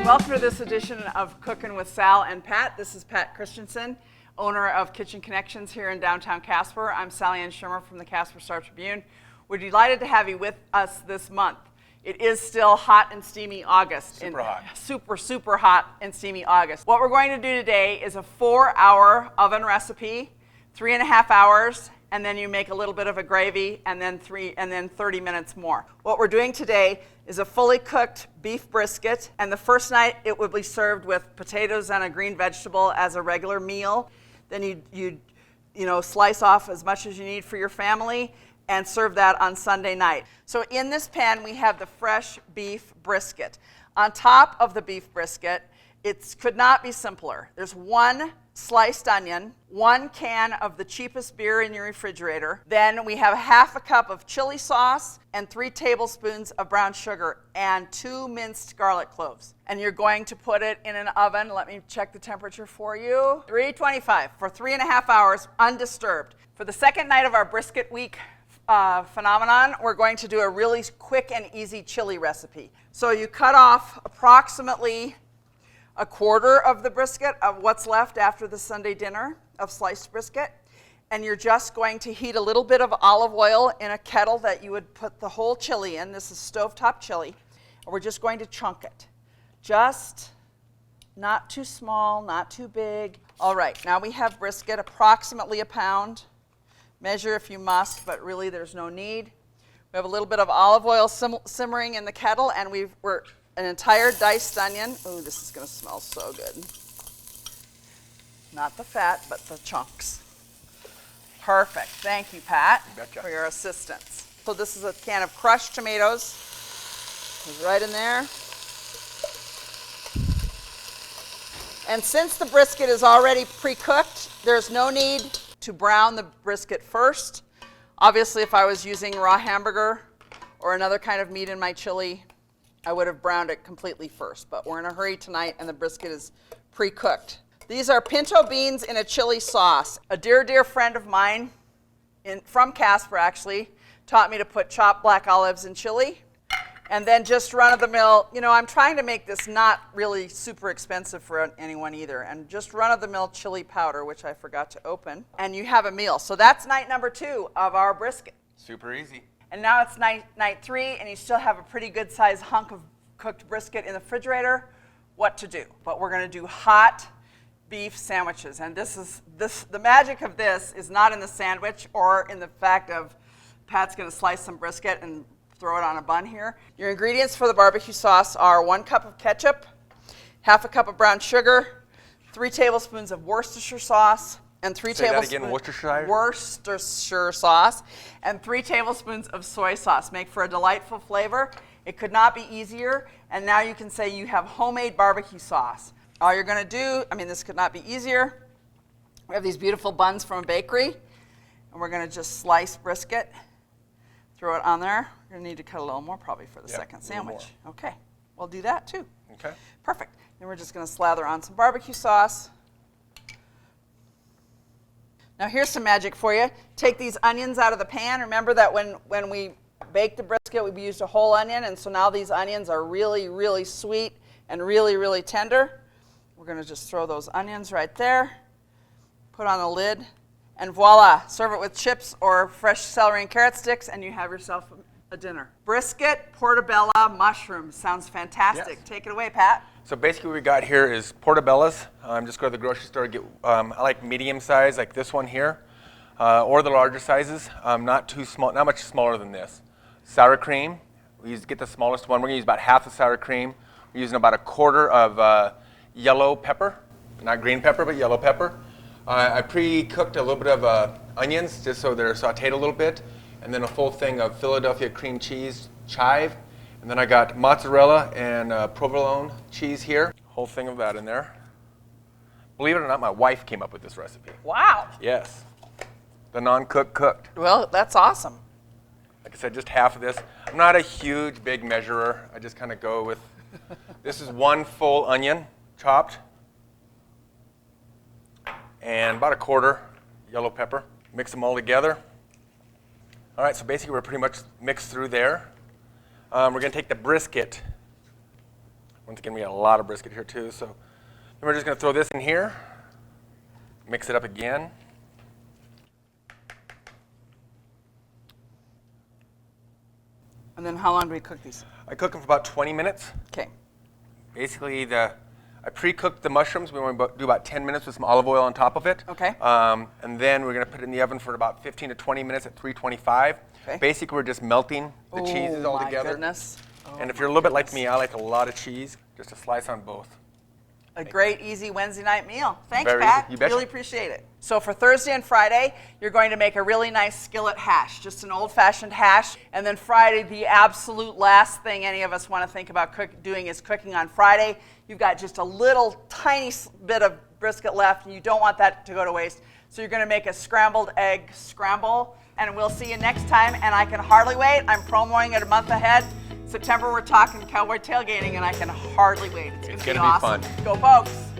Welcome to this edition of Cookin' with Sal and Pat. This is Pat Christensen, owner of Kitchen Connections here in downtown Casper. I'm Sally Ann Schirmer from the Casper Star-Tribune. We're delighted to have you with us this month. It is still hot and steamy August. Super hot. Super hot and steamy August. What we're going to do today is a 4-hour oven recipe, 3.5 hours, and then you make a little bit of a gravy, and then 30 minutes more. What we're doing today is a fully cooked beef brisket, and the first night it will be served with potatoes and a green vegetable as a regular meal. Then you slice off as much as you need for your family and serve that on Sunday night. So in this pan we have the fresh beef brisket. On top of the beef brisket, it could not be simpler. There's 1 sliced onion, 1 can of the cheapest beer in your refrigerator. Then we have 1/2 cup of chili sauce and 3 tablespoons of brown sugar and 2 minced garlic cloves. And you're going to put it in an oven. Let me check the temperature for you. 325 for 3.5 hours undisturbed. For the second night of our brisket week phenomenon, we're going to do a really quick and easy chili recipe. So you cut off approximately 1/4 of the brisket of what's left after the Sunday dinner of sliced brisket, and you're just going to heat a little bit of olive oil in a kettle that you would put the whole chili in. This is stovetop chili, and we're just going to chunk it. Just not too small, not too big. All right, now we have brisket, approximately 1 pound. Measure if you must, but really there's no need. We have a little bit of olive oil simmering in the kettle, and we're an entire diced onion. Oh, this is going to smell so good. Not the fat, but the chunks. Perfect. Thank you, Pat, for your assistance. So this is a can of crushed tomatoes. It's right in there. And since the brisket is already pre-cooked, there's no need to brown the brisket first. Obviously, if I was using raw hamburger or another kind of meat in my chili, I would have browned it completely first, but we're in a hurry tonight and the brisket is pre-cooked. These are pinto beans in a chili sauce. A dear friend of mine from Casper actually taught me to put chopped black olives in chili and then just run-of-the-mill. I'm trying to make this not really super expensive for anyone either, and just run-of-the-mill chili powder, which I forgot to open, and you have a meal. So that's night number 2 of our brisket. Super easy. And now it's night 3, and you still have a pretty good sized hunk of cooked brisket in the refrigerator. What to do? But we're going to do hot beef sandwiches, and the magic of this is not in the sandwich or in the fact of Pat's going to slice some brisket and throw it on a bun here. Your ingredients for the barbecue sauce are 1 cup of ketchup, 1/2 cup of brown sugar, 3 tablespoons of Worcestershire sauce, and 3 tablespoons Worcestershire sauce, and 3 tablespoons of soy sauce. Make for a delightful flavor. It could not be easier, and now you can say you have homemade barbecue sauce. All you're going to do, this could not be easier. We have these beautiful buns from a bakery, and we're going to just slice brisket, throw it on there. You're going to need to cut a little more probably for the second sandwich. Okay, we'll do that too. Okay. Perfect. Then we're just going to slather on some barbecue sauce. Now here's some magic for you. Take these onions out of the pan. Remember that when we baked the brisket, we used a whole onion, and so now these onions are really sweet and really tender. We're going to just throw those onions right there, put on the lid, and voila, serve it with chips or fresh celery and carrot sticks, and you have yourself a dinner. Brisket Portobello Mushrooms. Sounds fantastic. Yes. Take it away, Pat. So basically what we got here is portobellos. Just go to the grocery store, get I like medium size, like this one here, or the larger sizes. Not too small, not much smaller than this. Sour cream. We get the smallest one. We're going to use about 1/2 the sour cream. We're using about 1/4 of yellow pepper, not green pepper, but yellow pepper. I pre-cooked a little bit of onions just so they're sauteed a little bit, and then a full thing of Philadelphia cream cheese, chive, and then I got mozzarella and provolone cheese here. Whole thing of that in there. Believe it or not, my wife came up with this recipe. Wow. Yes. The non-cooked cooked. Well, that's awesome. Like I said, just 1/2 of this. I'm not a huge, big measurer. I just kind of go with, this is 1 full onion chopped, and about 1/4 yellow pepper. Mix them all together. All right, so basically we're pretty much mixed through there. We're going to take the brisket, Once again, we got a lot of brisket here too. So then we're just going to throw this in here, mix it up again. And then how long do we cook these? I cook them for about 20 minutes. Okay. Basically, I pre-cooked the mushrooms. We want to do about 10 minutes with some olive oil on top of it. Okay. And then we're going to put it in the oven for about 15 to 20 minutes at 325. Okay. Basically, we're just melting the cheeses all together. Oh, my goodness. And if you're a little bit like me, I like a lot of cheese. Just a slice on both. A great, easy Wednesday night meal. Thanks, Very Pat. easy. You betcha. Really appreciate it. So for Thursday and Friday, you're going to make a really nice skillet hash, just an old-fashioned hash. And then Friday, the absolute last thing any of us want to think about doing is cooking on Friday. You've got just a little tiny bit of brisket left, and you don't want that to go to waste. So you're going to make a scrambled egg scramble, and we'll see you next time. And I can hardly wait. I'm promoing it a month ahead. September, we're talking cowboy tailgating, and I can hardly wait. It's going to be awesome. Fun. Go, folks.